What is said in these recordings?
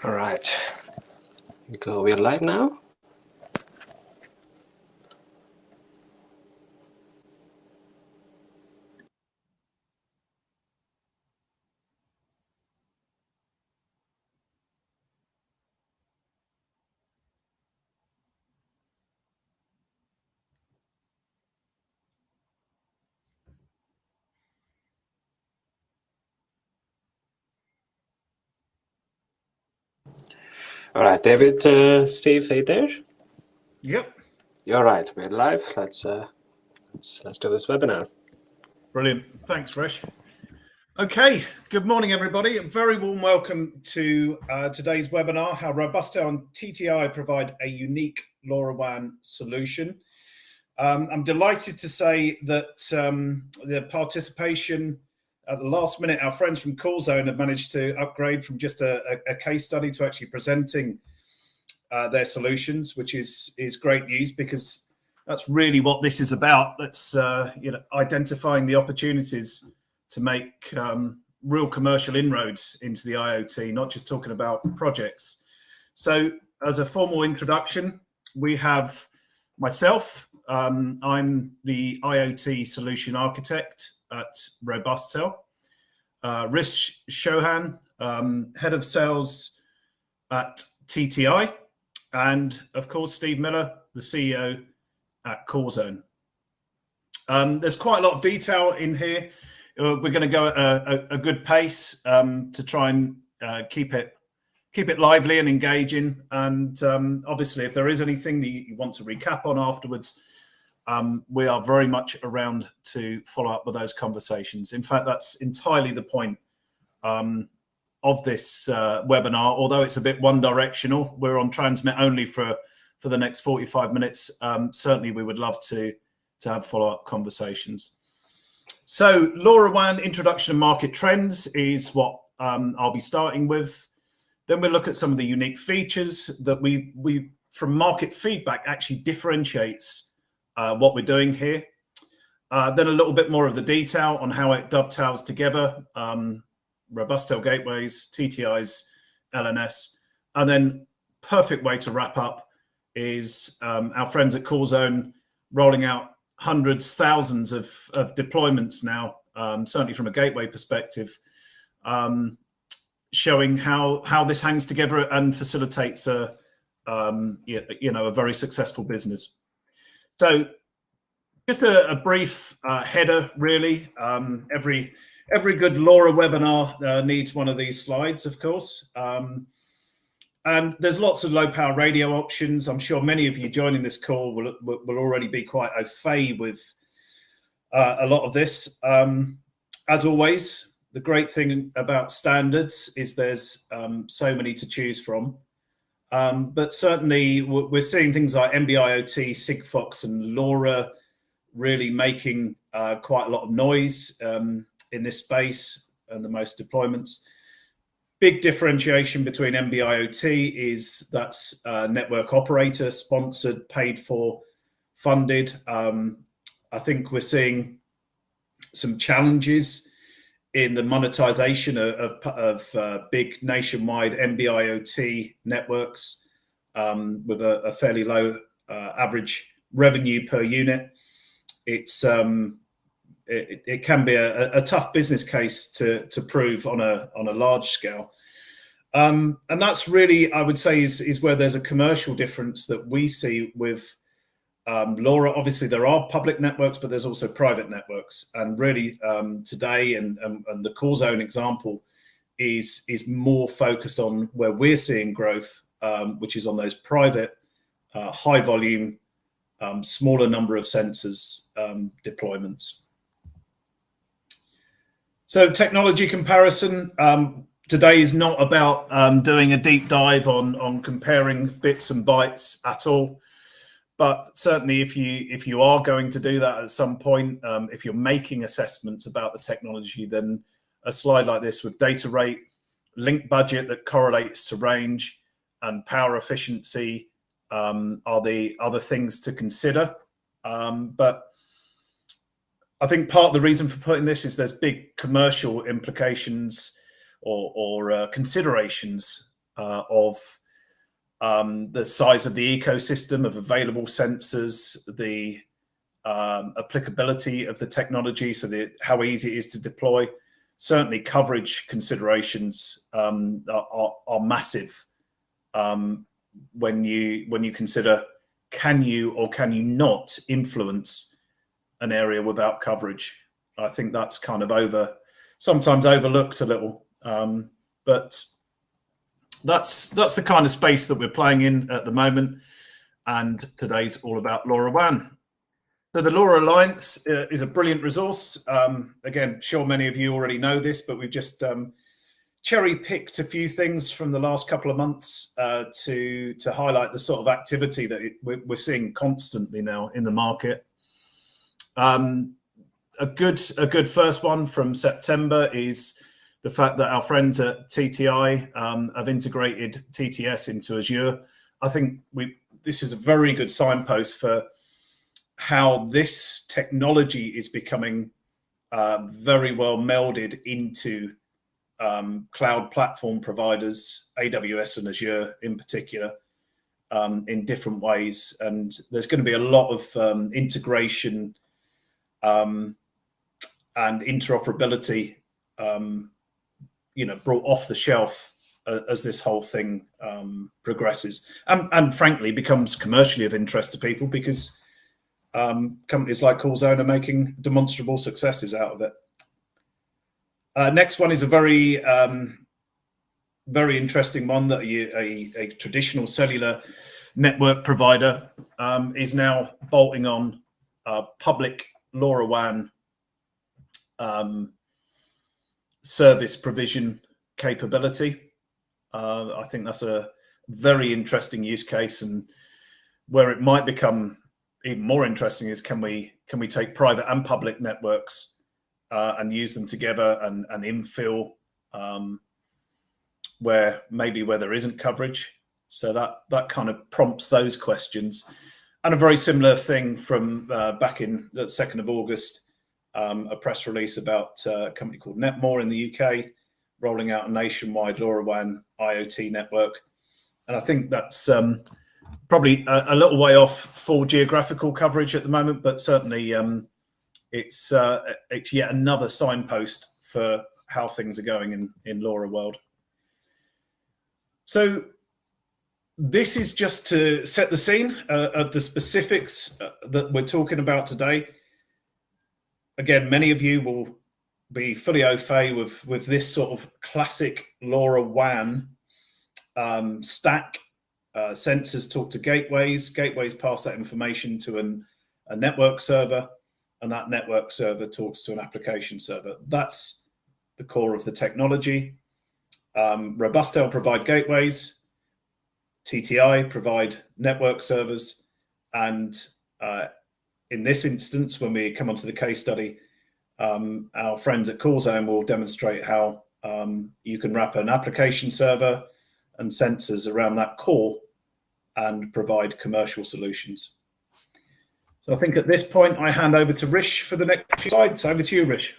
All right, we're live now. All right, David, Steve, are you there? Yep. You're right. We're live. Let's do this webinar. Brilliant. Thanks, Resh. Okay. Good morning, everybody. A very warm welcome to today's webinar, how Robustel and TTI provide a unique LoRaWAN solution. I'm delighted to say that the participation at the last minute, our friends from CallZone have managed to upgrade from just a case study to actually presenting their solutions, which is great news, because that's really what this is about. That's identifying the opportunities to make real commercial inroads into the IoT, not just talking about projects. So, as a formal introduction, we have myself. I'm the IoT solution architect at Robustel. Rish Chauhan, head of sales at TTI. And of course, Steve Miller, the CEO at CallZone. There's quite a lot of detail in here. We're going to go at a good pace to try and keep it lively and engaging. And obviously, if there is anything that you want to recap on afterwards, we are very much around to follow up with those conversations. In fact, that's entirely the point of this webinar. Although it's a bit one-directional, we're on transmit only for the next 45 minutes. Certainly, we would love to have follow-up conversations. So, LoRaWAN introduction and market trends is what I'll be starting with. Then we'll look at some of the unique features that we from market feedback actually differentiates what we're doing here. Then a little bit more of the detail on how it dovetails together. Robustel gateways, TTI's LNS, and then perfect way to wrap up is our friends at CallZone rolling out hundreds, thousands of deployments now, certainly from a gateway perspective, showing how this hangs together and facilitates a very successful business. So just a brief header, really. Every good LoRa webinar needs one of these slides, of course. And there's lots of low power radio options. I'm sure many of you joining this call will already be quite au fait with a lot of this. As always, the great thing about standards is there's so many to choose from. But certainly we're seeing things like NB-IoT, Sigfox and LoRa really making quite a lot of noise in this space and the most deployments. Big differentiation between NB-IoT is that's network operator sponsored, paid for, funded. I think we're seeing some challenges in the monetization of big nationwide NB-IoT networks with a fairly low average revenue per unit. It can be a tough business case to prove on a large scale. And that's really, I would say, is where there's a commercial difference that we see with LoRa. Obviously, there are public networks, but there's also private networks. And really, today and the CallZone example is more focused on where we're seeing growth, which is on those private, high volume, smaller number of sensors deployments. So technology comparison today is not about doing a deep dive on comparing bits and bytes at all. But certainly, if you are going to do that at some point, if you're making assessments about the technology, then a slide like this with data rate, link budget that correlates to range, and power efficiency are the other things to consider. But I think part of the reason for putting this is there's big commercial implications or considerations of the size of the ecosystem of available sensors, the applicability of the technology, so how easy it is to deploy. Certainly coverage considerations are massive when you consider, can you or can you not influence an area without coverage? I think that's kind of sometimes overlooked a little, but that's the kind of space that we're playing in at the moment. And today's all about LoRaWAN. So the LoRa Alliance is a brilliant resource. Again, sure many of you already know this, but we've just cherry-picked a few things from the last couple of months to highlight the sort of activity that we're seeing constantly now in the market. A good first one from September is the fact that our friends at TTI have integrated TTS into Azure. I think this is a very good signpost for how this technology is becoming very well melded into cloud platform providers, AWS and Azure in particular, in different ways. And there's going to be a lot of integration and interoperability, brought off the shelf as this whole thing progresses, and frankly becomes commercially of interest to people, because companies like CallZone are making demonstrable successes out of it. Next one is a very interesting one, that a traditional cellular network provider is now bolting on public LoRaWAN service provision capability. I think that's a very interesting use case, and where it might become even more interesting is, can we take private and public networks and use them together and infill where there isn't coverage. So that kind of prompts those questions. And a very similar thing from back in the 2nd of August, a press release about a company called Netmore in the UK rolling out a nationwide LoRaWAN IoT network. And I think that's probably a little way off full geographical coverage at the moment, but certainly it's yet another signpost for how things are going in LoRa world. So this is just to set the scene of the specifics that we're talking about today. Again, many of you will be fully au fait with this sort of classic LoRaWAN stack. Sensors talk to gateways pass that information to a network server, and that network server talks to an application server. That's the core of the technology. Robustel provide gateways, TTI provide network servers, and in this instance, when we come onto the case study, our friends at CallZone will demonstrate how you can wrap an application server and sensors around that core and provide commercial solutions. So I think at this point, I hand over to Rish for the next few slides. Over to you, Rish.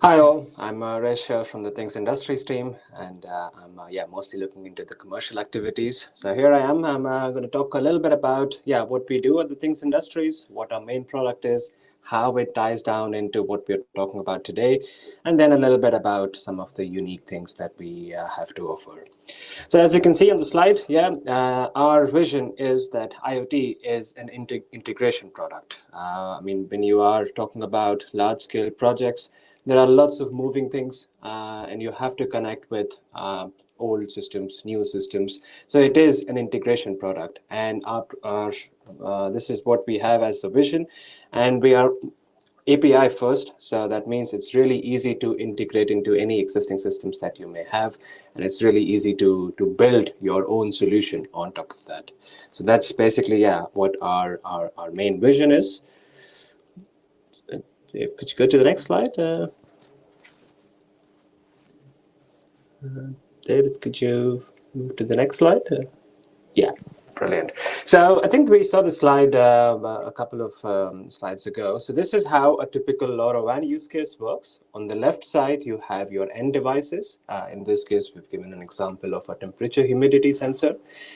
Hi all, I'm Rish from the Things Industries team, and I'm mostly looking into the commercial activities. So here I am. I'm going to talk a little bit about what we do at the Things Industries, what our main product is, how it ties down into what we're talking about today, and then a little bit about some of the unique things that we have to offer. So as you can see on the slide, our vision is that IoT is an integration product. When you are talking about large-scale projects, there are lots of moving things, and you have to connect with old systems, new systems. So it is an integration product, and this is what we have as the vision, and we are API first, so that means it's really easy to integrate into any existing systems that you may have, and it's really easy to build your own solution on top of that. So that's basically what our main vision is. Could you go to the next slide? David, could you move to the next slide? Brilliant. So I think we saw the slide a couple of slides ago. So this is how a typical LoRaWAN use case works. On the left side, you have your end devices. In this case, we've given an example of a temperature humidity sensor.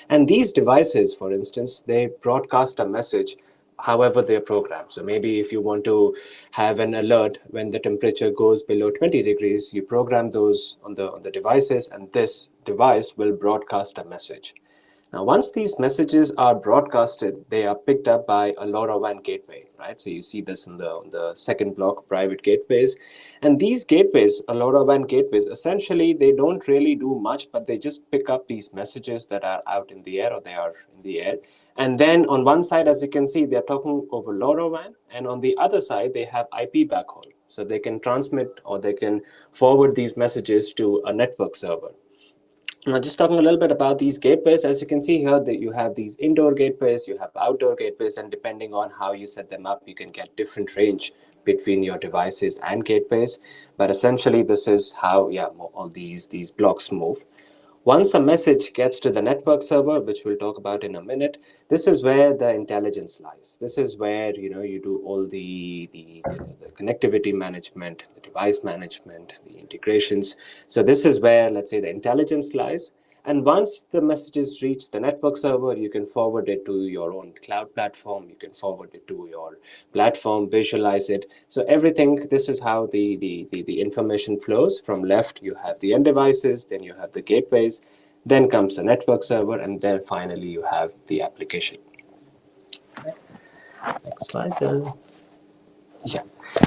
And these devices, for instance, they broadcast a message however they're programmed. So maybe if you want to have an alert when the temperature goes below 20 degrees, you program those on the devices, and this device will broadcast a message. Now, once these messages are broadcasted, they are picked up by a LoRaWAN gateway, right? So you see this on the second block, private gateways. And these gateways, a LoRaWAN gateways, essentially, they don't really do much, but they just pick up these messages that are out in the air, or they are in the air. And then on one side, as you can see, they're talking over LoRaWAN. And on the other side, they have IP backhaul. So they can transmit or they can forward these messages to a network server. Now, just talking a little bit about these gateways, as you can see here, that you have these indoor gateways, you have outdoor gateways, and depending on how you set them up, you can get different range between your devices and gateways. But essentially, this is how, all these blocks move. Once a message gets to the network server, which we'll talk about in a minute, this is where the intelligence lies. This is where you do all the connectivity management, the device management, the integrations. So this is where, let's say, the intelligence lies. And once the messages reach the network server, you can forward it to your own cloud platform. You can forward it to your platform, visualize it. So everything, this is how the information flows. From left, you have the end devices, then you have the gateways, then comes the network server, and then finally you have the application. Next slide. Yeah.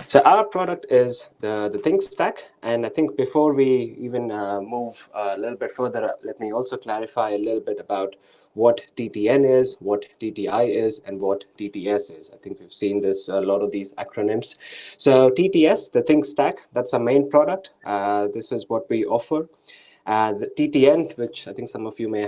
So our product is the Think Stack, and I think before we even move a little bit further, let me also clarify a little bit about what TTN is, what TTI is, and what TTS is. I think we've seen this a lot of these acronyms. So TTS, the Think Stack, that's our main product. This is what we offer. The TTN, which I think some of you may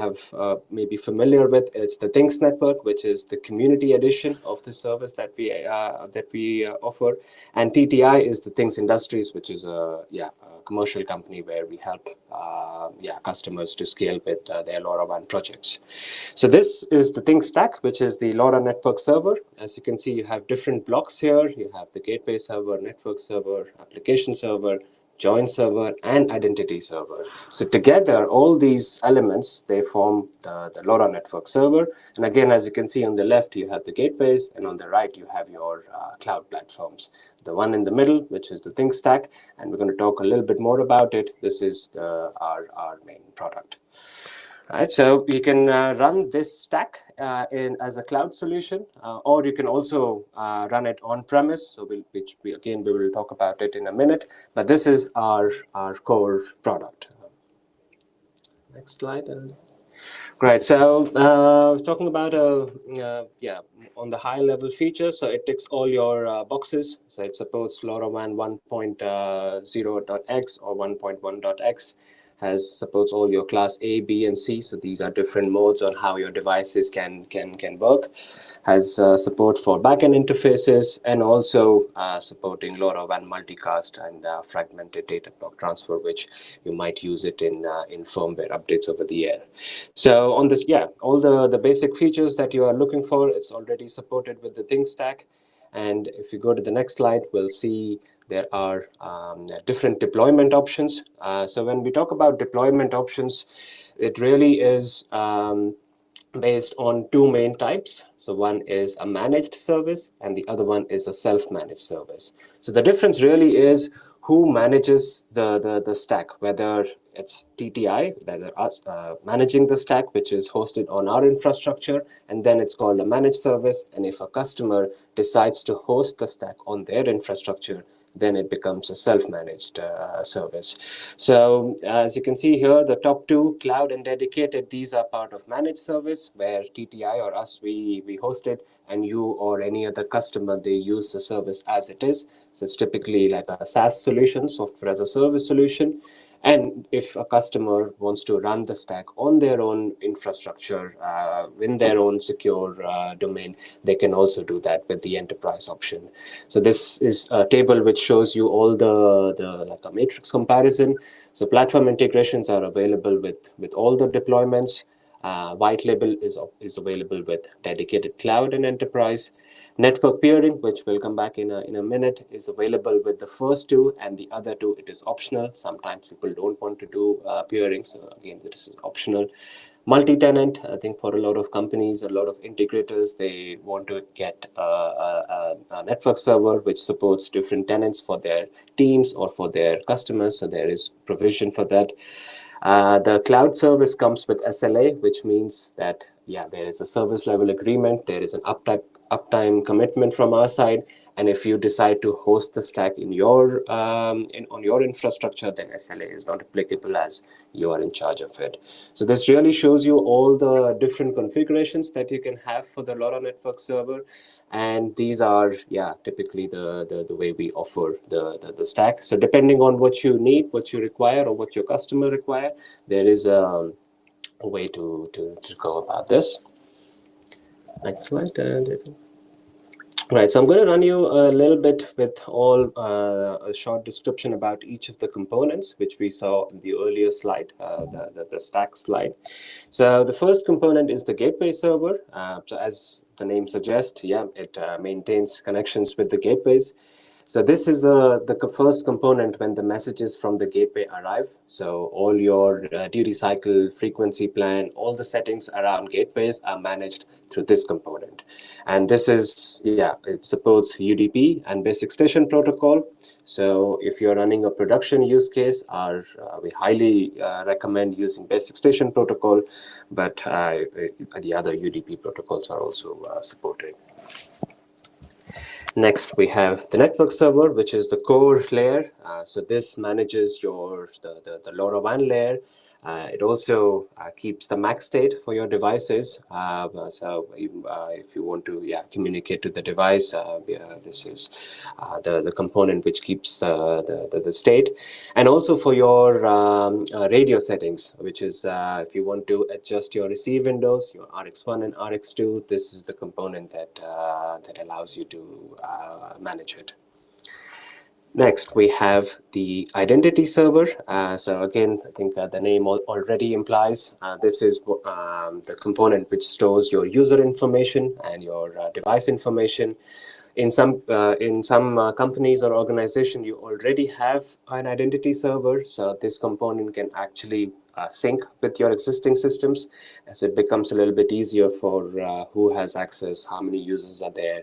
be familiar with, is the Things Network, which is the community edition of the service that we offer. And TTI is the Things Industries, which is a commercial company where we help customers to scale with their LoRaWAN projects. So this is the Think Stack, which is the LoRa network server. As you can see, you have different blocks here. You have the gateway server, network server, application server, join server, and identity server. So together, all these elements, they form the LoRa network server. And again, as you can see on the left, you have the gateways, and on the right, you have your cloud platforms. The one in the middle, which is the Think Stack, and we're going to talk a little bit more about it. This is our main product. Right, so you can run this stack as a cloud solution, or you can also run it on-premise. So we will talk about it in a minute. But this is our core product. Next slide. Great. So talking about on the high-level features. So it ticks all your boxes. So it supports LoRaWAN 1.0.x or 1.1.x. Supports all your class A, B, and C. So these are different modes on how your devices can work. Has support for backend interfaces, and also supporting LoRaWAN multicast and fragmented data block transfer, which you might use it in firmware updates over the air. So on this, all the basic features that you are looking for, it's already supported with the Think Stack. And if you go to the next slide, we'll see there are different deployment options. So when we talk about deployment options, it really is based on two main types. So one is a managed service, and the other one is a self-managed service. So the difference really is who manages the stack, whether it's TTI, whether us managing the stack, which is hosted on our infrastructure, and then it's called a managed service. And if a customer decides to host the stack on their infrastructure, then it becomes a self-managed service. So as you can see here, the top two, cloud and dedicated, these are part of managed service, where TTI or us, we host it, and you or any other customer, they use the service as it is. So it's typically like a SaaS solution, software as a service solution. And if a customer wants to run the stack on their own infrastructure, in their own secure domain, they can also do that with the enterprise option. So this is a table which shows you all like a matrix comparison. So platform integrations are available with all the deployments. White label is available with dedicated cloud and enterprise. Network peering, which we'll come back in a minute, is available with the first two, and the other two, it is optional. Sometimes people don't want to do peering, so again, this is optional. Multi-tenant, I think for a lot of companies, a lot of integrators, they want to get a network server which supports different tenants for their teams or for their customers, so there is provision for that. The cloud service comes with SLA, which means that, yeah, there is a service level agreement, there is an uptime commitment from our side, and if you decide to host the stack in your on your infrastructure, then SLA is not applicable as you are in charge of it. So this really shows you all the different configurations that you can have for the LoRa network server, and these are, yeah, typically the way we offer the stack. So depending on what you need, what you require, or what your customer require, there is a way to go about this. Next slide. Right, so I'm going to run you a little bit with a short description about each of the components, which we saw in the earlier slide, the stack slide. So the first component is the gateway server. So as the name suggests, yeah, it maintains connections with the gateways. So this is the first component when the messages from the gateway arrive. So all your duty cycle, frequency plan, all the settings around gateways are managed through this component. And this is, yeah, it supports UDP and basic station protocol. So if you're running a production use case, we highly recommend using basic station protocol, but the other UDP protocols are also supported. Next, we have the network server, which is the core layer. So this manages the LoRaWAN layer. It also keeps the MAC state for your devices. So if you want to communicate to the device, this is the component which keeps the state. And also for your radio settings, which is if you want to adjust your receive windows, your RX1 and RX2, this is the component that allows you to manage it. Next, we have the identity server. So again, I think the name already implies this is the component which stores your user information and your device information. In some companies or organization, you already have an identity server, so this component can actually sync with your existing systems, as it becomes a little bit easier for who has access, how many users are there.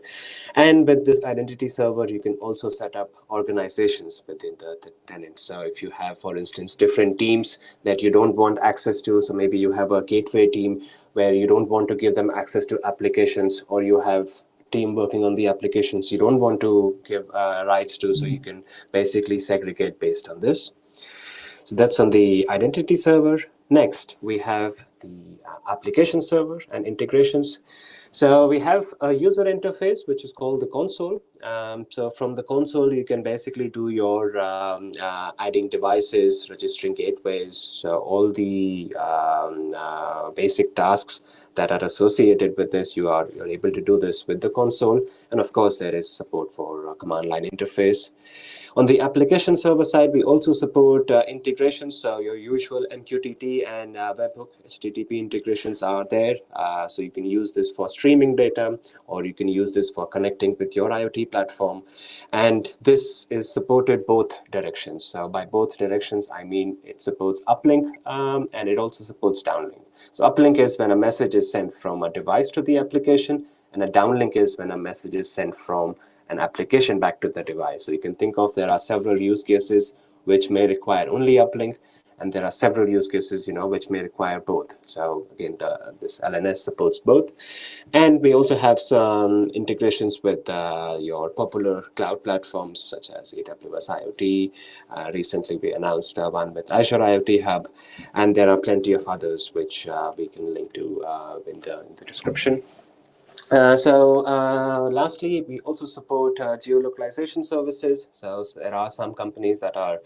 And with this identity server, you can also set up organizations within the tenant. So if you have, for instance, different teams that you don't want access to, so maybe you have a gateway team where you don't want to give them access to applications, or you have team working on the applications you don't want to give rights to, so you can basically segregate based on this. So that's on the identity server. Next, we have the application server and integrations. So we have a user interface, which is called the console. So from the console, you can basically do your adding devices, registering gateways, so all the basic tasks that are associated with this, you're able to do this with the console. And of course, there is support for command line interface. On the application server side, we also support integrations. So your usual MQTT and webhook HTTP integrations are there. So you can use this for streaming data, or you can use this for connecting with your IoT platform. And this is supported both directions. So by both directions, I mean it supports uplink and it also supports downlink. So uplink is when a message is sent from a device to the application, and a downlink is when a message is sent from an application back to the device. So you can think of, there are several use cases which may require only uplink, and there are several use cases, which may require both. So again, this LNS supports both. And we also have some integrations with your popular cloud platforms such as AWS IoT. Recently, we announced one with Azure IoT Hub, and there are plenty of others which we can link to in the description. Lastly, we also support geolocalization services. So there are some companies that are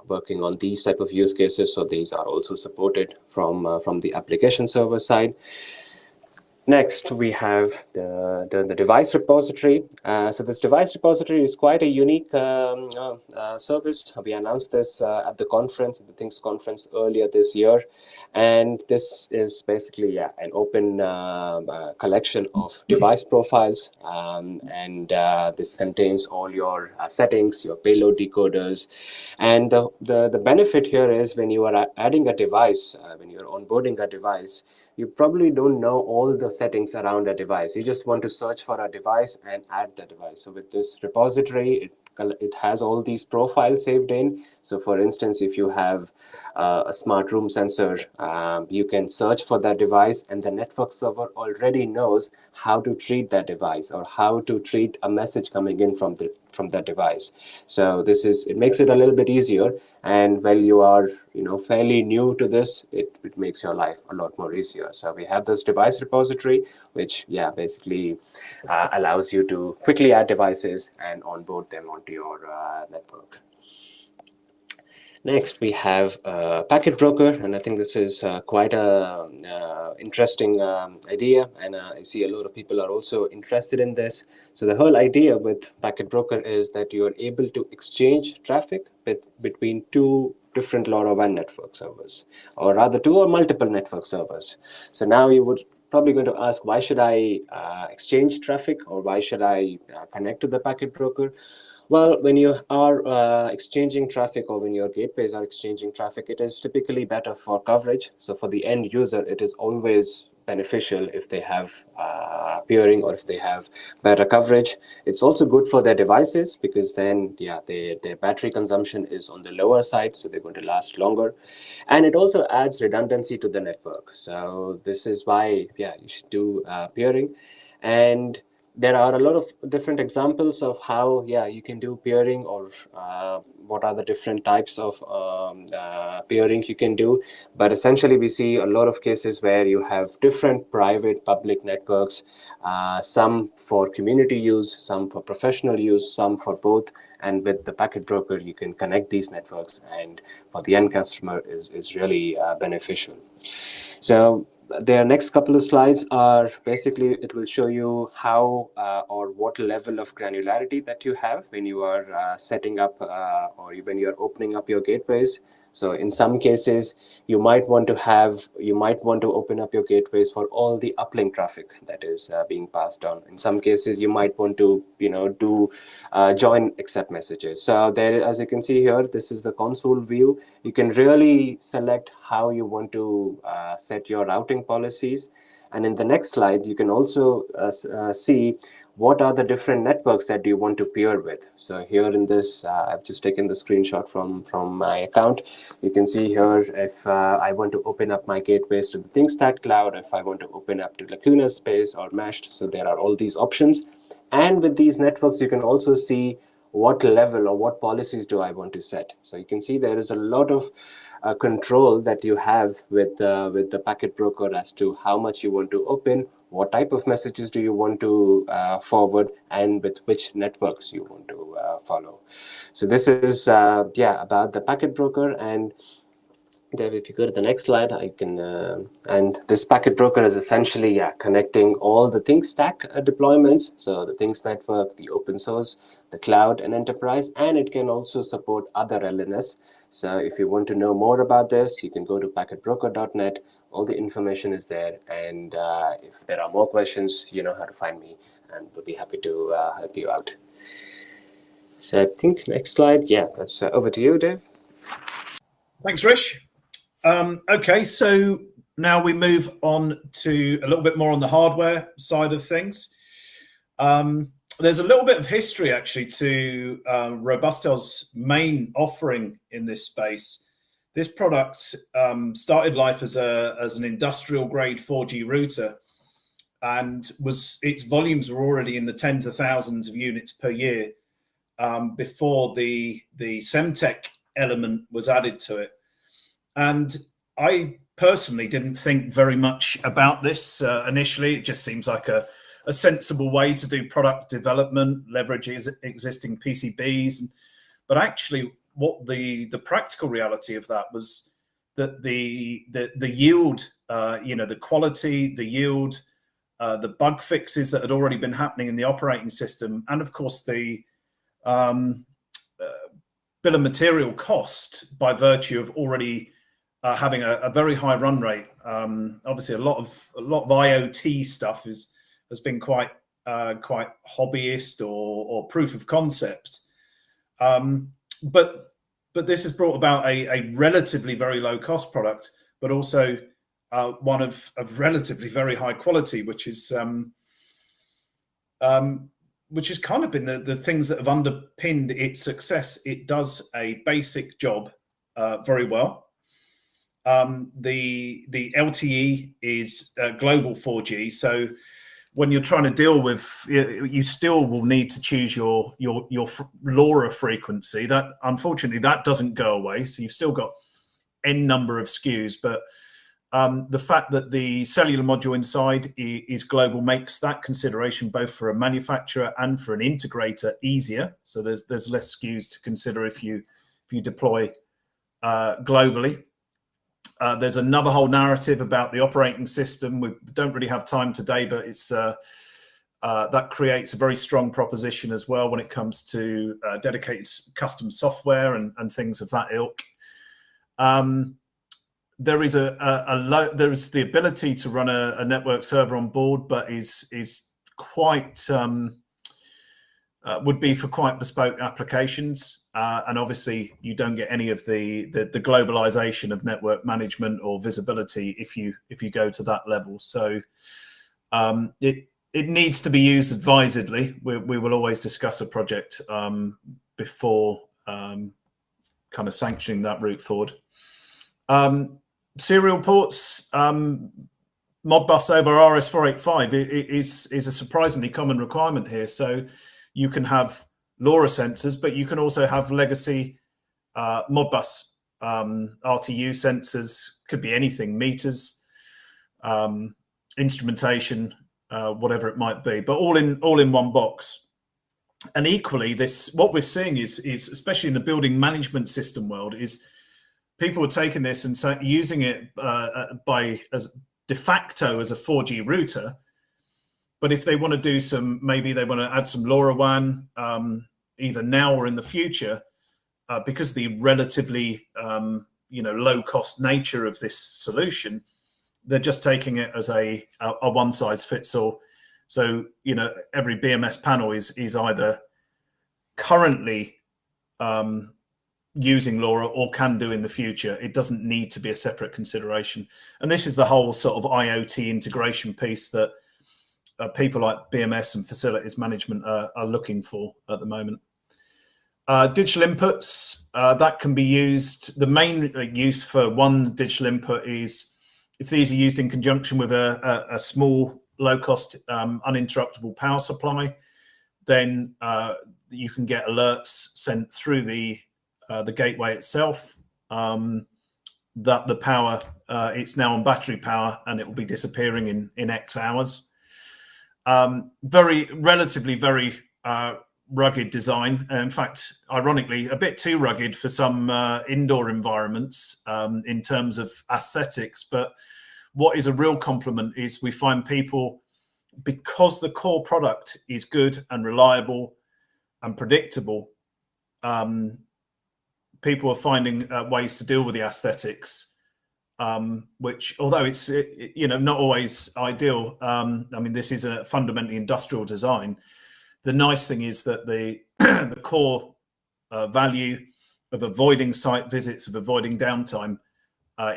working on these type of use cases. So these are also supported from the application server side. Next, we have the device repository. So this device repository is quite a unique service. We announced this at the conference, at the Things conference earlier this year. And this is basically an open collection of device profiles. And this contains all your settings, your payload decoders. And the benefit here is when you are adding a device, when you're onboarding a device, you probably don't know all the settings around a device. You just want to search for a device and add the device. So with this repository, it has all these profiles saved in. So for instance, if you have a smart room sensor, you can search for that device, and the network server already knows how to treat that device or how to treat a message coming in from that device. So it makes it a little bit easier. And while you are fairly new to this, it makes your life a lot more easier. So we have this device repository, which basically allows you to quickly add devices and onboard them onto your network. Next, we have a packet broker, and I think this is quite a interesting idea, and I see a lot of people are also interested in this. So the whole idea with packet broker is that you are able to exchange traffic between two different LoRaWAN network servers, or rather two or multiple network servers. So now you would probably going to ask, why should I exchange traffic, or why should I connect to the packet broker? Well, when you are exchanging traffic, or when your gateways are exchanging traffic, it is typically better for coverage. So for the end user, it is always beneficial if they have peering, or if they have better coverage. It's also good for their devices, because then their battery consumption is on the lower side, so they're going to last longer. And it also adds redundancy to the network. So this is why you should do peering. And there are a lot of different examples of how you can do peering, or what are the different types of peering you can do. But essentially, we see a lot of cases where you have different private public networks, some for community use, some for professional use, some for both. And with the packet broker, you can connect these networks, and for the end customer is really beneficial. So the next couple of slides are basically, it will show you how or what level of granularity that you have when you are setting up or when you're opening up your gateways. So in some cases, you might want to open up your gateways for all the uplink traffic that is being passed on. In some cases, you might want to do join accept messages. So there, as you can see here, this is the console view. You can really select how you want to set your routing policies. And in the next slide, you can also see what are the different networks that you want to peer with. So here in this, I've just taken the screenshot from my account. You can see here, if I want to open up my gateways to the ThinkStat cloud, if I want to open up to Lacuna Space or Meshed, so there are all these options. And with these networks, you can also see what level or what policies do I want to set. So you can see there is a lot of control that you have with the packet broker as to how much you want to open, what type of messages do you want to forward, and with which networks you want to follow. So this is about the packet broker. And Dave, if you go to the next slide, I can, and this packet broker is essentially connecting all the Things stack deployments. So the Things network, the open source, the cloud, and enterprise, and it can also support other LNS. So if you want to know more about this, you can go to packetbroker.net. All the information is there. And if there are more questions, you know how to find me, and we'll be happy to help you out. So I think next slide. Yeah, that's over to you, Dave. Thanks, Rish. Okay, so now we move on to a little bit more on the hardware side of things. There's a little bit of history actually to Robustel's main offering in this space. This product started life as an industrial grade 4G router, and its volumes were already in the tens of thousands of units per year before the Semtech element was added to it. And I personally didn't think very much about this initially. It just seems like a sensible way to do product development, leverage existing PCBs. But actually, what the practical reality of that was that the yield, the quality, the yield, the bug fixes that had already been happening in the operating system, and of course the bill of material cost by virtue of already having a very high run rate. Obviously, a lot of IoT stuff has been quite hobbyist or proof of concept, but this has brought about a relatively very low cost product, but also one of relatively very high quality, which is kind of been the things that have underpinned its success. It does a basic job very well. The LTE is global 4G, so when you're trying to deal with, you still will need to choose your LoRa frequency. That, unfortunately, that doesn't go away. So you've still got n number of SKUs, but the fact that the cellular module inside is global makes that consideration both for a manufacturer and for an integrator easier. So there's less SKUs to consider if you deploy globally. There's another whole narrative about the operating system. We don't really have time today, but it's that creates a very strong proposition as well when it comes to dedicated custom software and things of that ilk. There is there is the ability to run a network server on board, but is quite would be for quite bespoke applications. And obviously, you don't get any of the globalization of network management or visibility if you go to that level. So it needs to be used advisedly. We will always discuss a project before kind of sanctioning that route forward. Serial ports, Modbus over RS485 is a surprisingly common requirement here. So you can have LoRa sensors, but you can also have legacy Modbus RTU sensors. Could be anything, meters, instrumentation, whatever it might be, but all in one box. And equally, what we're seeing is especially in the building management system world, is people are taking this and using it as de facto as a 4G router. But if they want to do maybe they want to add some LoRaWAN, either now or in the future, because the relatively low cost nature of this solution, they're just taking it as a one size fits all. So every BMS panel is either currently using LoRa or can do in the future. It doesn't need to be a separate consideration. And this is the whole sort of IoT integration piece that people like BMS and facilities management are looking for at the moment. Digital inputs, that can be used. The main use for one digital input is if these are used in conjunction with a small, low-cost, uninterruptible power supply, then you can get alerts sent through the gateway itself that the power, it's now on battery power and it will be disappearing in X hours. Relatively very rugged design. In fact, ironically, a bit too rugged for some indoor environments in terms of aesthetics. But what is a real compliment is we find people, because the core product is good and reliable and predictable, people are finding ways to deal with the aesthetics, which, although it's not always ideal, I mean, this is a fundamentally industrial design. The nice thing is that the the core value of avoiding site visits, of avoiding downtime,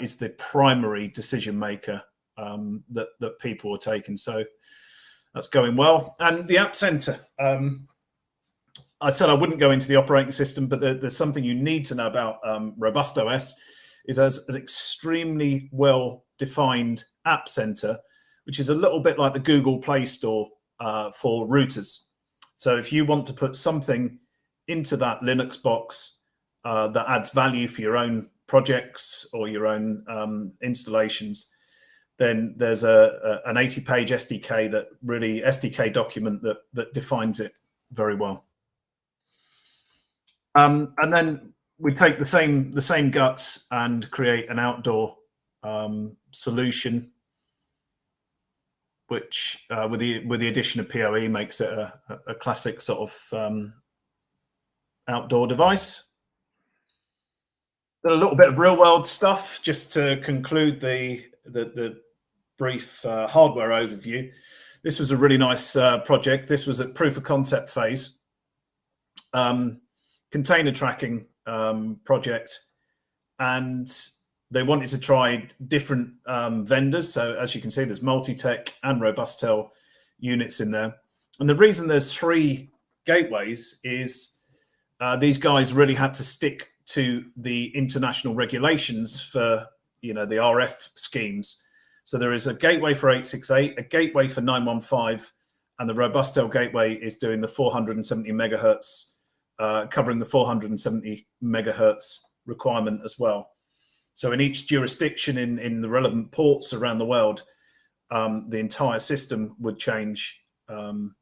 is the primary decision maker that people are taking. So that's going well. And the App Center, I said I wouldn't go into the operating system, but there's something you need to know about RobustOS. Is as an extremely well-defined App Center, which is a little bit like the Google Play Store for routers. So if you want to put something into that Linux box that adds value for your own projects or your own installations, then there's an 80-page SDK document that defines it very well. And then we take the same guts and create an outdoor solution which with the addition of PoE makes it a classic sort of outdoor device. Then a little bit of real world stuff just to conclude the brief hardware overview. This was a really nice project. This was at proof of concept phase. Container tracking project, and they wanted to try different vendors. So as you can see, there's Multitech and Robustel units in there. And the reason there's 3 gateways is these guys really had to stick to the international regulations for, you know, the RF schemes. So there is a gateway for 868, a gateway for 915, and the Robustel gateway is doing the 470 megahertz, covering the 470 megahertz requirement as well. So in each jurisdiction in the relevant ports around the world, the entire system would change the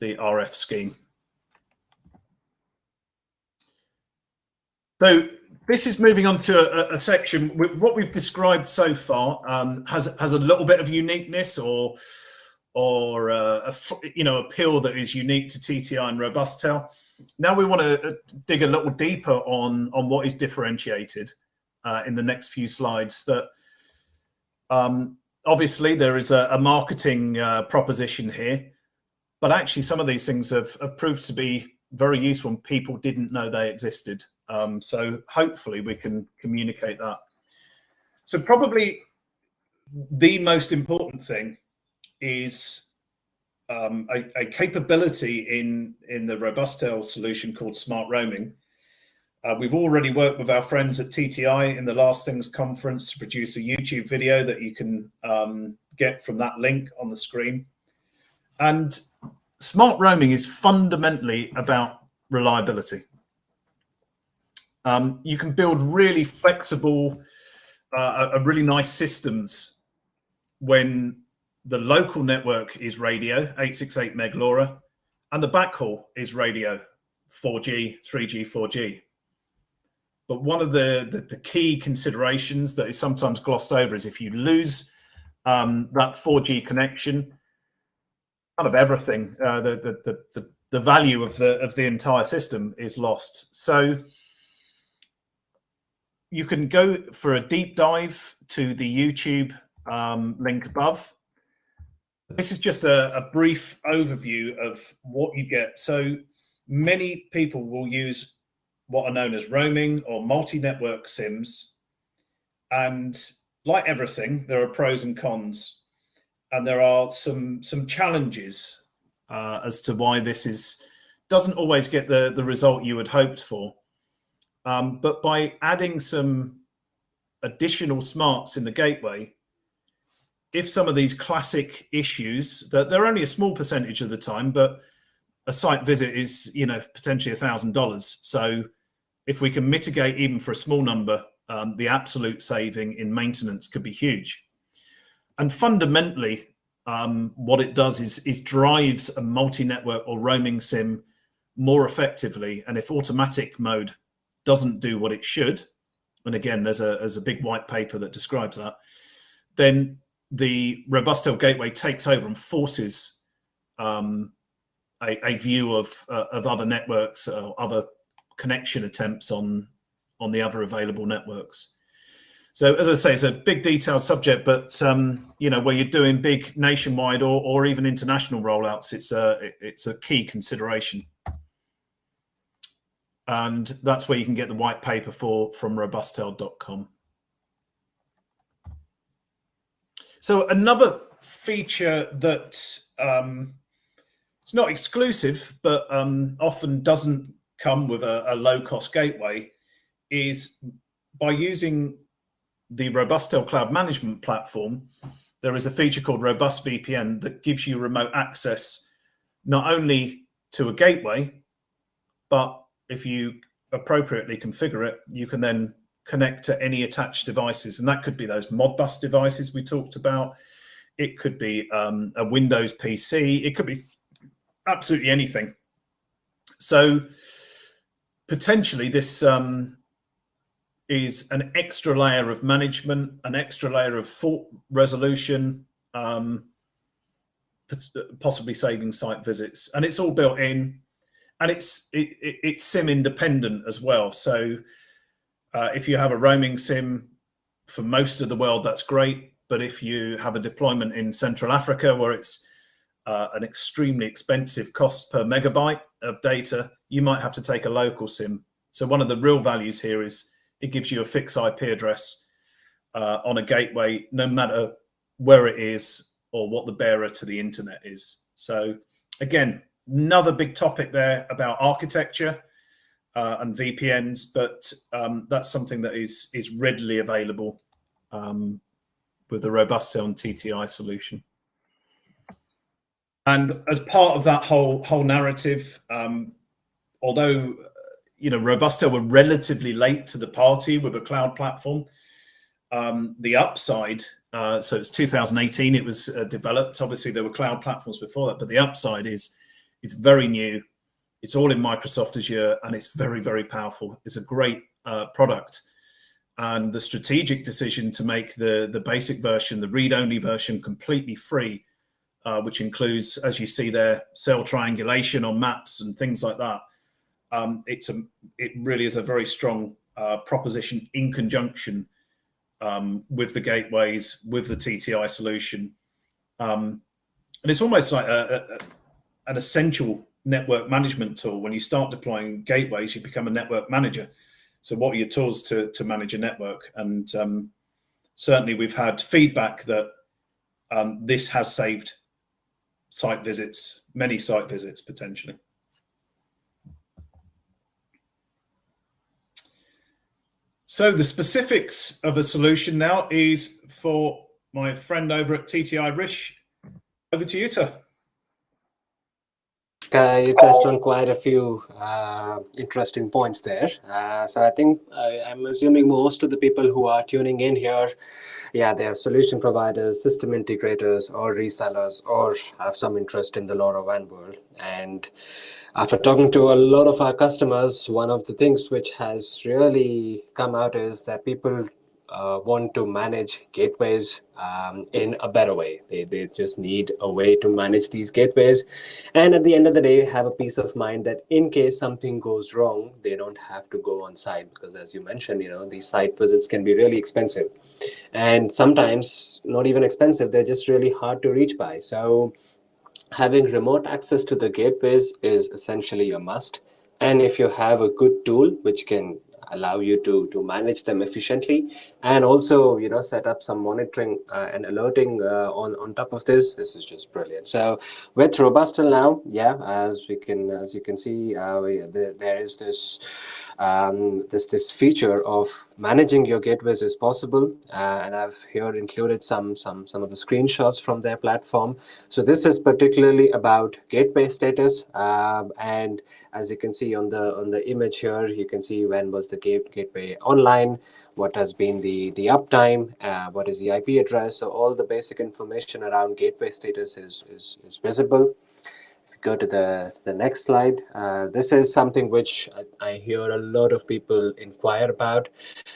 RF scheme. So this is moving on to a section. What we've described so far has a little bit of uniqueness or appeal that is unique to TTI and Robustel. Now we want to dig a little deeper on what is differentiated in the next few slides. That obviously there is a marketing proposition here, but actually some of these things have proved to be very useful and people didn't know they existed. So hopefully we can communicate that. So probably the most important thing is a capability in the Robustel solution called smart roaming. We've already worked with our friends at TTI in the Last Things conference to produce a YouTube video that you can get from that link on the screen. And smart roaming is fundamentally about reliability. You can build really flexible, really nice systems when the local network is radio, 868 meg LoRa, and the backhaul is radio, 4G, 3G, 4G. But one of the key considerations that is sometimes glossed over is if you lose that 4G connection, kind of everything, the value of the entire system is lost. So you can go for a deep dive to the YouTube link above. This is just a brief overview of what you get. So many people will use what are known as roaming or multi-network SIMs. And like everything, there are pros and cons. And there are some challenges as to why this doesn't always get the result you had hoped for. But by adding some additional smarts in the gateway, if some of these classic issues, that they're only a small percentage of the time, but a site visit is, you know, potentially $1,000. So if we can mitigate even for a small number, the absolute saving in maintenance could be huge. And fundamentally, what it does is drives a multi-network or roaming SIM more effectively. And if automatic mode doesn't do what it should, and again, there's a big white paper that describes that, then the Robustel gateway takes over and forces a view of other networks or other connection attempts on the other available networks. So as I say, it's a big detailed subject, but you know, where you're doing big nationwide or even international rollouts, it's a key consideration. And that's where you can get the white paper from robustel.com. So another feature that it's not exclusive, but often doesn't come with a low-cost gateway is by using the Robustel cloud management platform. There is a feature called Robust VPN that gives you remote access not only to a gateway, but if you appropriately configure it, you can then connect to any attached devices. And that could be those Modbus devices we talked about. It could be a Windows PC. It could be absolutely anything. So potentially this is an extra layer of management, an extra layer of fault resolution, possibly saving site visits. And it's all built in, and it's SIM independent as well. So if you have a roaming SIM for most of the world, that's great. But if you have a deployment in Central Africa where it's an extremely expensive cost per megabyte of data, you might have to take a local SIM. So one of the real values here is it gives you a fixed IP address on a gateway, no matter where it is or what the bearer to the internet is. So again, another big topic there about architecture and VPNs, but that's something that is readily available with the Robustel and TTI solution. And as part of that whole narrative, although Robustel were relatively late to the party with a cloud platform, the upside, so it's 2018 it was developed. Obviously there were cloud platforms before that, but the upside is it's very new. It's all in Microsoft Azure, and it's very, very powerful. It's a great product. And the strategic decision to make the basic version, the read-only version, completely free, which includes, as you see there, cell triangulation on maps and things like that. It really is a very strong proposition in conjunction with the gateways, with the TTI solution. And it's almost like an essential network management tool. When you start deploying gateways, you become a network manager. So what are your tools to manage a network? And certainly we've had feedback that this has saved site visits, many site visits potentially. So the specifics of a solution now is for my friend over at TTI, Rish. Over to you, sir. You touched on quite a few interesting points there. So I think I'm assuming most of the people who are tuning in here, they're solution providers, system integrators, or resellers, or have some interest in the LoRaWAN world. And after talking to a lot of our customers, one of the things which has really come out is that people want to manage gateways in a better way. They just need a way to manage these gateways, and at the end of the day have a peace of mind that in case something goes wrong, they don't have to go on site, because as you mentioned, these site visits can be really expensive, and sometimes not even expensive, they're just really hard to reach by. So having remote access to the gateways is essentially a must. And if you have a good tool which can allow you to manage them efficiently, and also set up some monitoring and alerting on top of this is just brilliant. So with Robustel now, as you can see, there is this this feature of managing your gateways is possible, and I've here included some of the screenshots from their platform. So this is particularly about gateway status, and as you can see on the image here, you can see when was the gateway online, what has been the uptime, what is the IP address. So all the basic information around gateway status is visible. Go to the next slide. This is something which I hear a lot of people inquire about.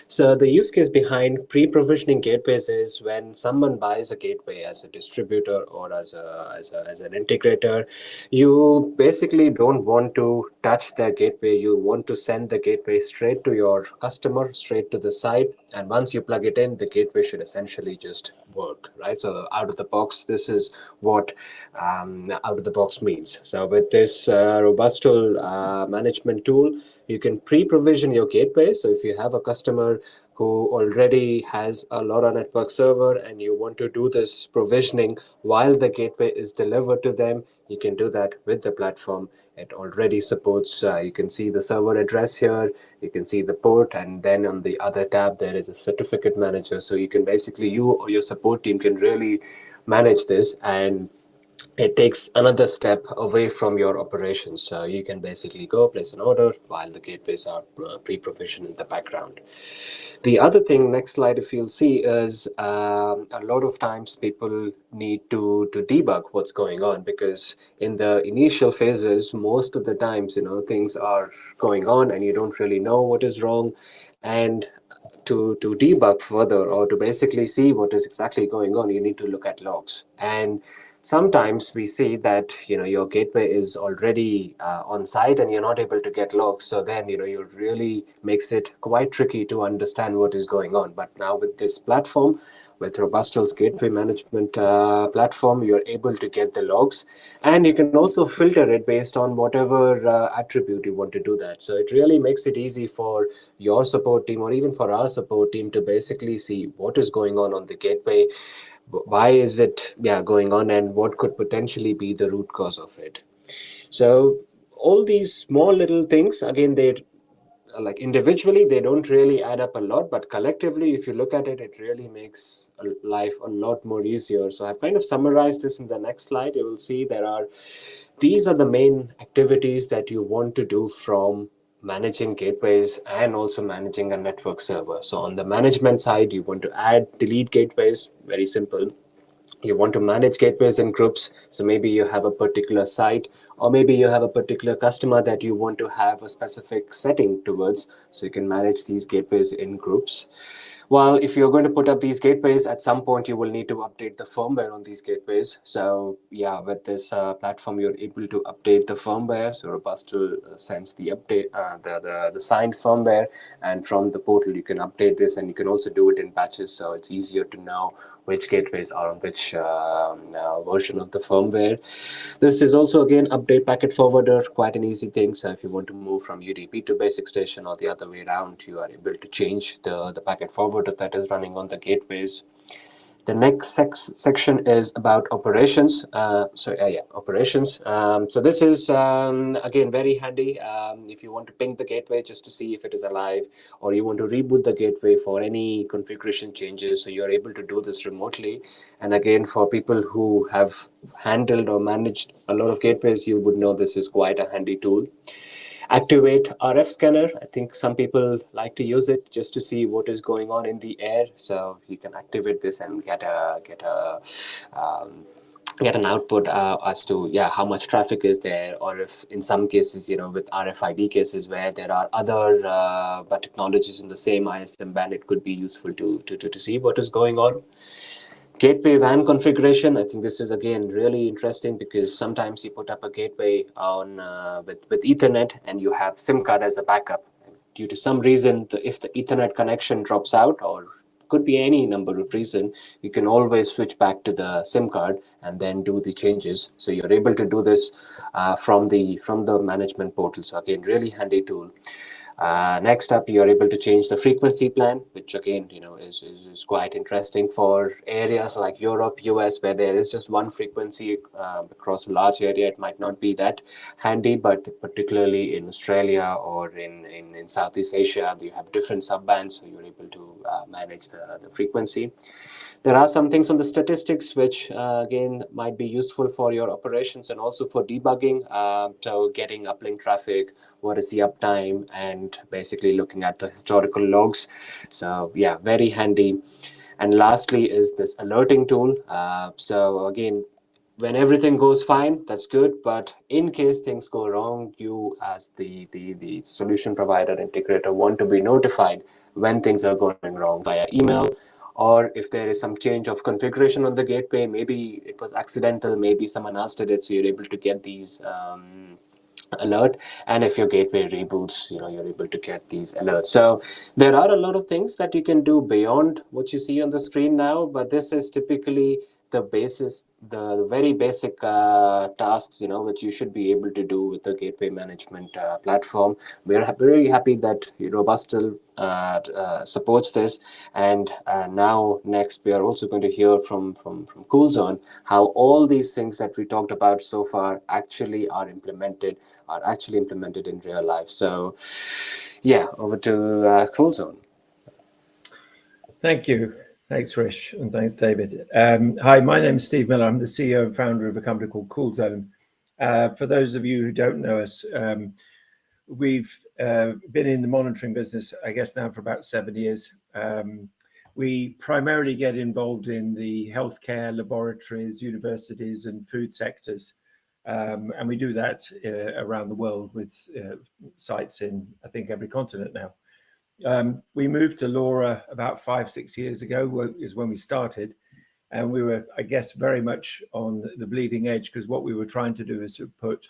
So the use case behind pre-provisioning gateways is when someone buys a gateway as a distributor or as an integrator, you basically don't want to touch their gateway. You want to send the gateway straight to your customer, straight to the site, and once you plug it in, the gateway should essentially just work, right? So out of the box, this is what out of the box means. So with this Robustel management tool, you can pre-provision your gateway. So if you have a customer who already has a LoRa network server and you want to do this provisioning while the gateway is delivered to them, you can do that with the platform. It already supports, you can see the server address here, you can see the port, and then on the other tab, there is a certificate manager. So you can basically, you or your support team can really manage this, and it takes another step away from your operations. So you can basically go place an order while the gateways are pre-provisioned in the background. The other thing, next slide, if you'll see, is a lot of times people need to debug what's going on, because in the initial phases, most of the times, things are going on and you don't really know what is wrong. And to debug further, or to basically see what is exactly going on, you need to look at logs. And sometimes we see that your gateway is already on site and you're not able to get logs. So then it really makes it quite tricky to understand what is going on. But now with this platform, with Robustel's gateway management platform, you're able to get the logs, and you can also filter it based on whatever attribute you want to do that. So it really makes it easy for your support team or even for our support team to basically see what is going on the gateway, why is it going on, and what could potentially be the root cause of it. So all these small little things, again, they like individually they don't really add up a lot, but collectively if you look at it, it really makes life a lot more easier. So I've kind of summarized this in the next slide. You will see these are the main activities that you want to do from managing gateways and also managing a network server. So on the management side, you want to add, delete gateways, very simple. You want to manage gateways in groups. So maybe you have a particular site, or maybe you have a particular customer that you want to have a specific setting towards. So you can manage these gateways in groups. Well, if you're going to put up these gateways, at some point you will need to update the firmware on these gateways. So yeah, with this platform, you're able to update the firmware. So Robustel sends the update, the signed firmware, and from the portal you can update this, and you can also do it in batches. So it's easier to know which gateways are on which version of the firmware. This is also, again, update packet forwarder, quite an easy thing. So if you want to move from UDP to basic station or the other way around, you are able to change the packet forwarder that is running on the gateways. The next section is about operations. Operations. So this is, again, very handy if you want to ping the gateway just to see if it is alive, or you want to reboot the gateway for any configuration changes. So you're able to do this remotely. And again, for people who have handled or managed a lot of gateways, you would know this is quite a handy tool. Activate RF scanner. I think some people like to use it just to see what is going on in the air. So you can activate this and um, get an output as to how much traffic is there, or if in some cases with RFID cases where there are other but technologies in the same ISM band, it could be useful to see what is going on. Gateway WAN configuration. I think this is, again, really interesting because sometimes you put up a gateway on with Ethernet and you have SIM card as a backup. Due to some reason, if the Ethernet connection drops out, or could be any number of reason, you can always switch back to the SIM card and then do the changes. So you're able to do this from the management portal. So again, really handy tool. Next up, you're able to change the frequency plan, which again, is quite interesting for areas like Europe, US, where there is just one frequency across a large area. It might not be that handy, but particularly in Australia or in Southeast Asia, you have different subbands, so you're able to manage the frequency. There are some things on the statistics which, again, might be useful for your operations and also for debugging. So getting uplink traffic, what is the uptime, and basically looking at the historical logs. So yeah, very handy. And lastly is this alerting tool. So again, when everything goes fine, that's good. But in case things go wrong, you as the solution provider integrator want to be notified when things are going wrong via email, or if there is some change of configuration on the gateway, maybe it was accidental, maybe someone else did it, so you're able to get these alert. And if your gateway reboots, you're able to get these alerts. So there are a lot of things that you can do beyond what you see on the screen now, but this is typically the basis, the very basic tasks, which you should be able to do with the gateway management platform. We're very happy that Robustel supports this. And now next, we are also going to hear from CoolZone how all these things that we talked about so far actually are implemented in real life. So yeah, over to CoolZone. Thank you. Thanks, Rish, and thanks, David. Hi, my name is Steve Miller. I'm the CEO and founder of a company called CoolZone. For those of you who don't know us, we've been in the monitoring business, I guess, now for about 7 years. We primarily get involved in the healthcare, laboratories, universities, and food sectors. And we do that around the world with sites in, I think, every continent now. We moved to LoRa about 5-6 years ago, is when we started. And we were, I guess, very much on the bleeding edge, because what we were trying to do is to put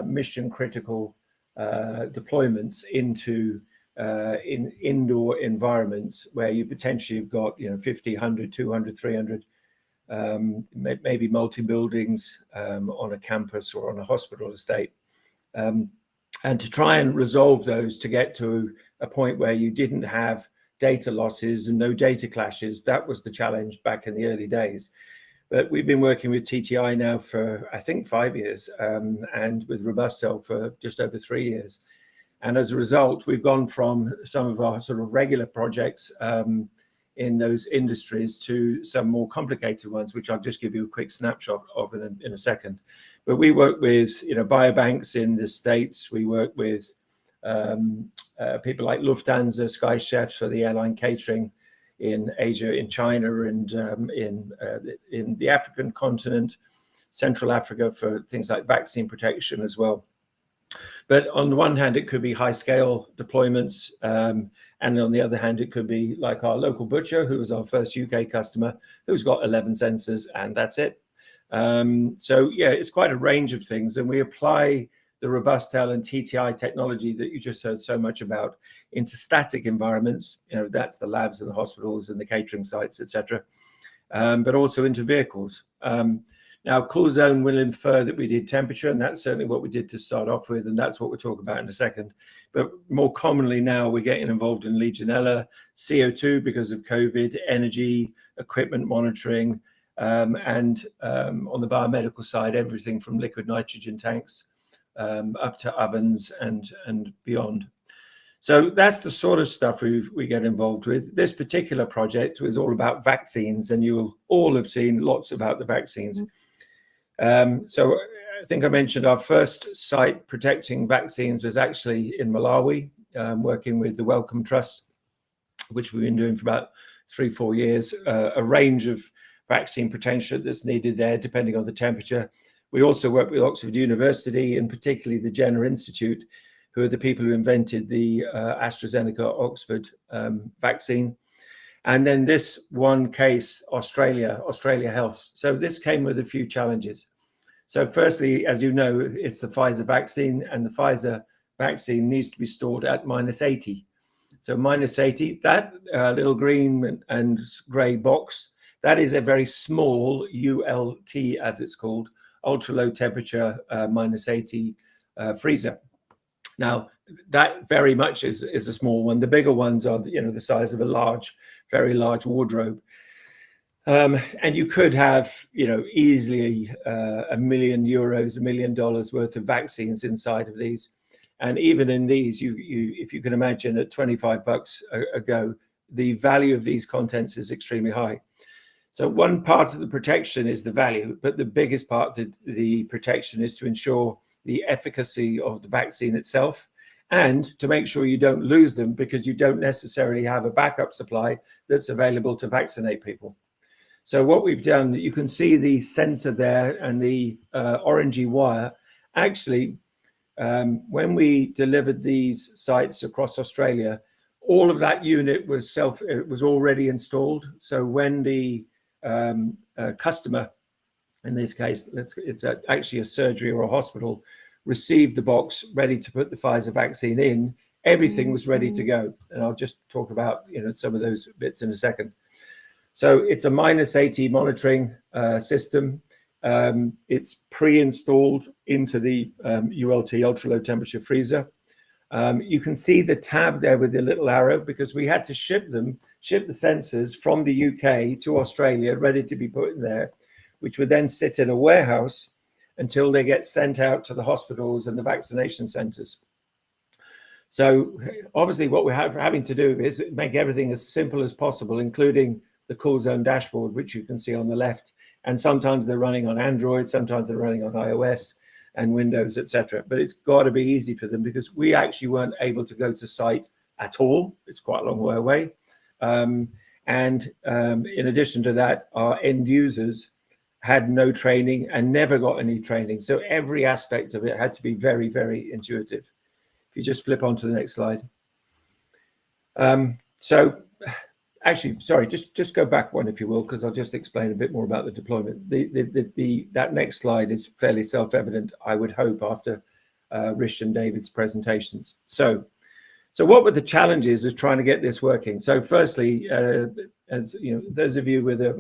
mission critical deployments into in indoor environments where you potentially have got 50, 100, 200, 300 maybe multi-buildings on a campus or on a hospital estate, and to try and resolve those to get to a point where you didn't have data losses and no data clashes. That was the challenge back in the early days. But we've been working with TTI now for, I think, 5 years, and with Robustel for just over 3 years. And as a result, we've gone from some of our sort of regular projects in those industries to some more complicated ones, which I'll just give you a quick snapshot of in a second. But we work with biobanks in the States. We work with people like Lufthansa, Sky Chefs for the airline catering in Asia, in China, and in the African continent, Central Africa for things like vaccine protection as well. But on the one hand, it could be high scale deployments. And on the other hand, it could be like our local butcher, who was our first UK customer, who's got 11 sensors and that's it. So yeah, it's quite a range of things. And we apply the Robustel and TTI technology that you just heard so much about into static environments. That's the labs and the hospitals and the catering sites, etc. But also into vehicles. Now, Cool Zone will infer that we did temperature, and that's certainly what we did to start off with, and that's what we'll talk about in a second. But more commonly now, we're getting involved in Legionella, CO2 because of COVID, energy, equipment monitoring, and on the biomedical side, everything from liquid nitrogen tanks up to ovens and beyond. So that's the sort of stuff we get involved with. This particular project was all about vaccines, and you'll all have seen lots about the vaccines. So I think I mentioned our first site protecting vaccines was actually in Malawi, working with the Wellcome Trust, which we've been doing for about 3-4 years, a range of vaccine protection that's needed there, depending on the temperature. We also work with Oxford University, and particularly the Jenner Institute, who are the people who invented the AstraZeneca Oxford vaccine. And then this one case, Australia Health. So this came with a few challenges. So firstly, as you know, it's the Pfizer vaccine, and the Pfizer vaccine needs to be stored at -80. So -80, that little green and gray box, that is a very small ULT, as it's called, ultra low temperature -80 freezer. Now, that very much is a small one. The bigger ones are, the size of a very large wardrobe. And you could have, easily €1 million, $1 million worth of vaccines inside of these. And even in these, if you can imagine, at $25 a go, the value of these contents is extremely high. So one part of the protection is the value, but the biggest part of the protection is to ensure the efficacy of the vaccine itself, and to make sure you don't lose them, because you don't necessarily have a backup supply that's available to vaccinate people. So what we've done, you can see the sensor there and the orangey wire. Actually, when we delivered these sites across Australia, all of that unit was already installed. So when the customer, in this case, it's actually a surgery or a hospital, received the box ready to put the Pfizer vaccine in, everything was ready to go. And I'll just talk about some of those bits in a second. So it's a -80 monitoring system. It's pre-installed into the ULT, ultra low temperature freezer. You can see the tab there with the little arrow, because we had to ship the sensors from the UK to Australia ready to be put in there, which would then sit in a warehouse until they get sent out to the hospitals and the vaccination centers. So obviously what we're having to do is make everything as simple as possible, including the Cool Zone dashboard, which you can see on the left. And sometimes they're running on Android, sometimes they're running on iOS and Windows, etc. But it's got to be easy for them, because we actually weren't able to go to site at all. It's quite a long way away. In addition to that, our end users had no training and never got any training. So every aspect of it had to be very, very intuitive. If you just flip on to the next slide. So actually, sorry, just go back one if you will, because I'll just explain a bit more about the deployment. That next slide is fairly self-evident, I would hope, after Rish and David's presentations. So what were the challenges of trying to get this working? So firstly, as you know, those of you with a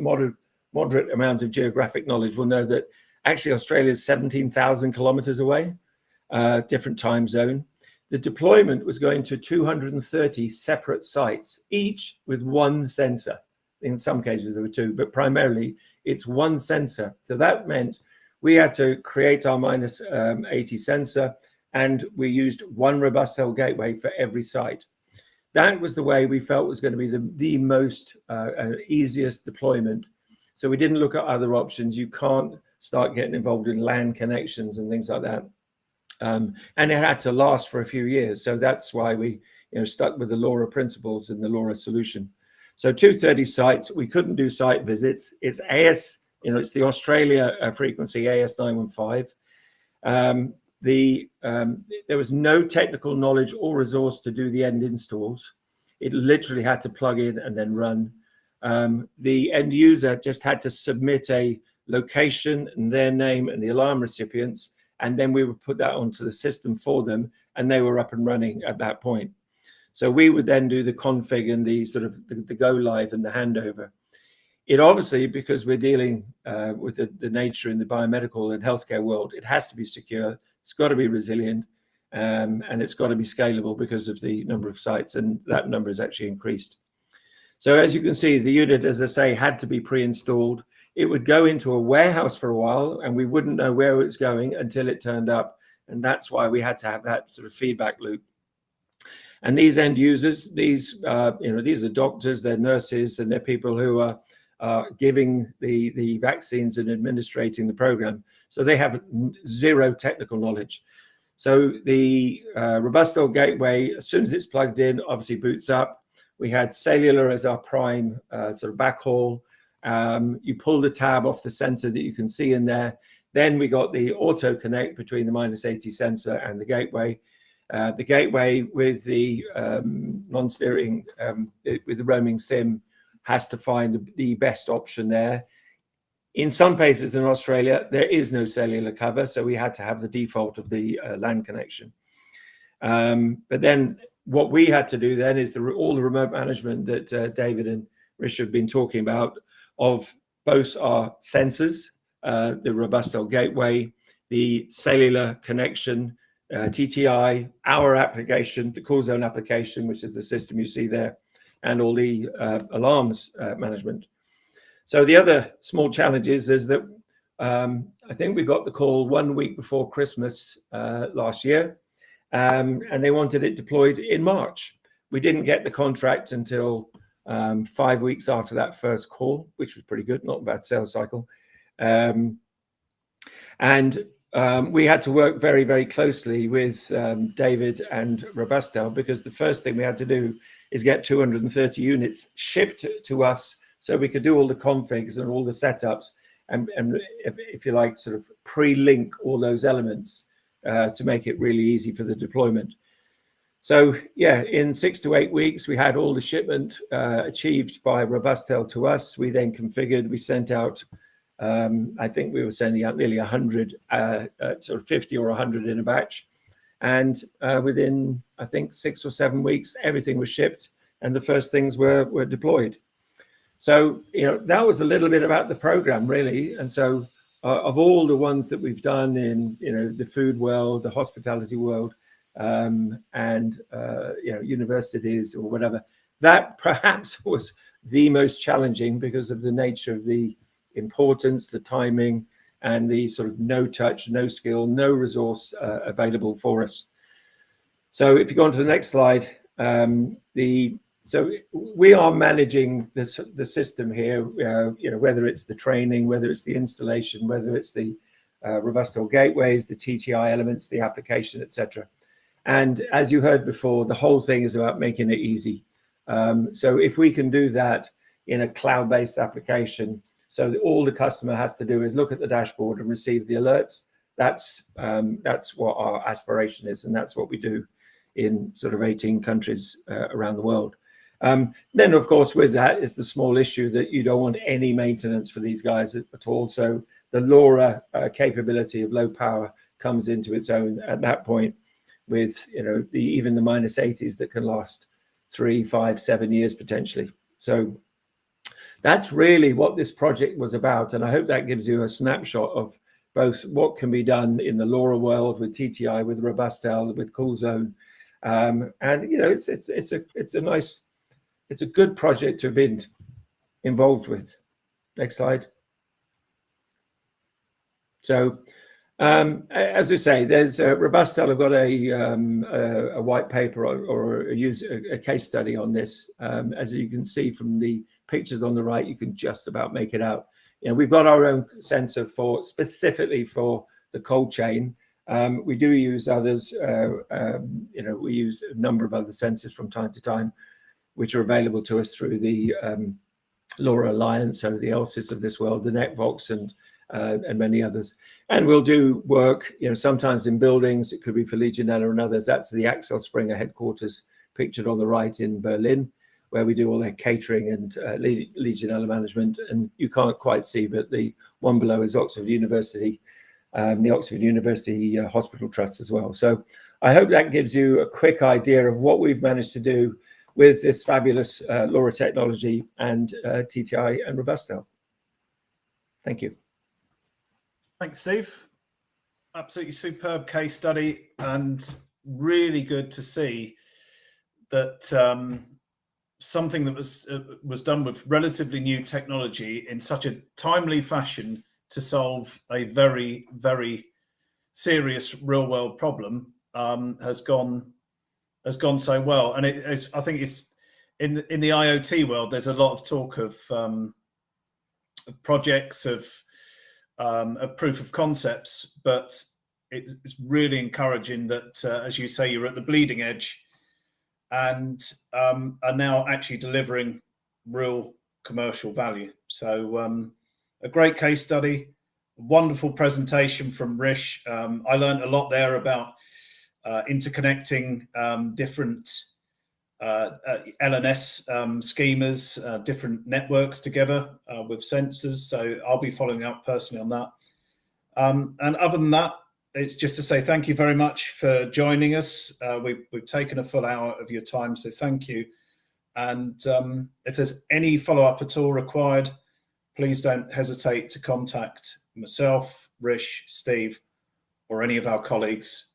moderate amount of geographic knowledge will know that actually Australia is 17,000 kilometers away, different time zone. The deployment was going to 230 separate sites, each with one sensor. In some cases there were two, but primarily it's one sensor. So that meant we had to create our minus 80 sensor, and we used one Robustel gateway for every site. That was the way we felt was going to be the most easiest deployment. So we didn't look at other options. You can't start getting involved in LAN connections and things like that. And it had to last for a few years. So that's why we stuck with the LoRa principles and the LoRa solution. So 230 sites, we couldn't do site visits. It's AS, it's the Australia frequency, AS915. There was no technical knowledge or resource to do the end installs. It literally had to plug in and then run. The end user just had to submit a location and their name and the alarm recipients, and then we would put that onto the system for them, and they were up and running at that point. So we would then do the config and the sort of the go live and the handover. It obviously, because we're dealing with the nature in the biomedical and healthcare world, it has to be secure, it's got to be resilient, and it's got to be scalable because of the number of sites, and that number has actually increased. So as you can see, the unit, as I say, had to be pre-installed. It would go into a warehouse for a while, and we wouldn't know where it's going until it turned up. And that's why we had to have that sort of feedback loop. And these end users, these are doctors, they're nurses, and they're people who are giving the vaccines and administrating the program. So they have zero technical knowledge. So the Robustel gateway, as soon as it's plugged in, obviously boots up. We had cellular as our prime sort of backhaul. You pull the tab off the sensor that you can see in there. Then we got the auto connect between the minus 80 sensor and the gateway. The gateway with the non-steering, with the roaming SIM, has to find the best option there. In some places in Australia, there is no cellular cover, so we had to have the default of the LAN connection. But then what we had to do then is all the remote management that David and Rish have been talking about, of both our sensors, the Robustel gateway, the cellular connection, TTI, our application, the call zone application, which is the system you see there, and all the alarms management. So the other small challenge is that I think we got the call 1 week before Christmas last year, and they wanted it deployed in March. We didn't get the contract until 5 weeks after that first call, which was pretty good, not a bad sales cycle. And we had to work very, very closely with David and Robustel, because the first thing we had to do is get 230 units shipped to us so we could do all the configs and all the setups, and if you like, sort of pre-link all those elements to make it really easy for the deployment. So yeah, in 6 to 8 weeks, we had all the shipment achieved by Robustel to us. We then configured, we sent out, I think we were sending out nearly 100, sort of 50 or 100 in a batch. And within, I think, 6 or 7 weeks, everything was shipped and the first things were deployed. So, that was a little bit about the program, really. And so of all the ones that we've done in, the food world, the hospitality world, and universities or whatever, that perhaps was the most challenging because of the nature of the importance, the timing, and the sort of no touch, no skill, no resource available for us. So if you go on to the next slide, so we are managing the system here, whether it's the training, whether it's the installation, whether it's the Robustel gateways, the TTI elements, the application, etc. And as you heard before, the whole thing is about making it easy. So if we can do that in a cloud-based application, so that all the customer has to do is look at the dashboard and receive the alerts, that's what our aspiration is, and that's what we do in sort of 18 countries around the world. Then, of course, with that is the small issue that you don't want any maintenance for these guys at all. So the LoRa capability of low power comes into its own at that point, with even the -80s that can last 3, 5, 7 years potentially. So that's really what this project was about, and I hope that gives you a snapshot of both what can be done in the LoRa world with TTI, with Robustel, with CoolZone, and it's a good project to have been involved with. Next slide. So, as I say, there's Robustel have got a white paper or a case study on this. As you can see from the pictures on the right, you can just about make it out. We've got our own sensor specifically for the cold chain. We do use others. We use a number of other sensors from time to time, which are available to us through the LoRa Alliance, so the ELSIS of this world, the NetVox, and many others. And we'll do work, sometimes in buildings. It could be for Legionella and others. That's the Axel Springer headquarters pictured on the right in Berlin, where we do all their catering and Legionella management. And you can't quite see, but the one below is Oxford University, the Oxford University Hospital Trust as well. So I hope that gives you a quick idea of what we've managed to do with this fabulous LoRa technology and TTI and Robustel. Thank you. Thanks, Steve. Absolutely superb case study, and really good to see that something that was done with relatively new technology in such a timely fashion to solve a very, very serious real-world problem has gone so well. And I think it's in the IoT world. There's a lot of talk of projects of proof of concepts, but it's really encouraging that, as you say, you're at the bleeding edge and are now actually delivering real commercial value. So a great case study, wonderful presentation from Rish. I learned a lot there about interconnecting different LNS schemas, different networks together with sensors. So I'll be following up personally on that. And other than that, it's just to say thank you very much for joining us. We've taken a full hour of your time, so thank you. And if there's any follow-up at all required, please don't hesitate to contact myself, Rish, Steve, or any of our colleagues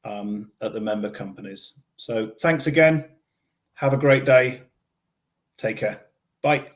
at the member companies. So thanks again. Have a great day. Take care. Bye.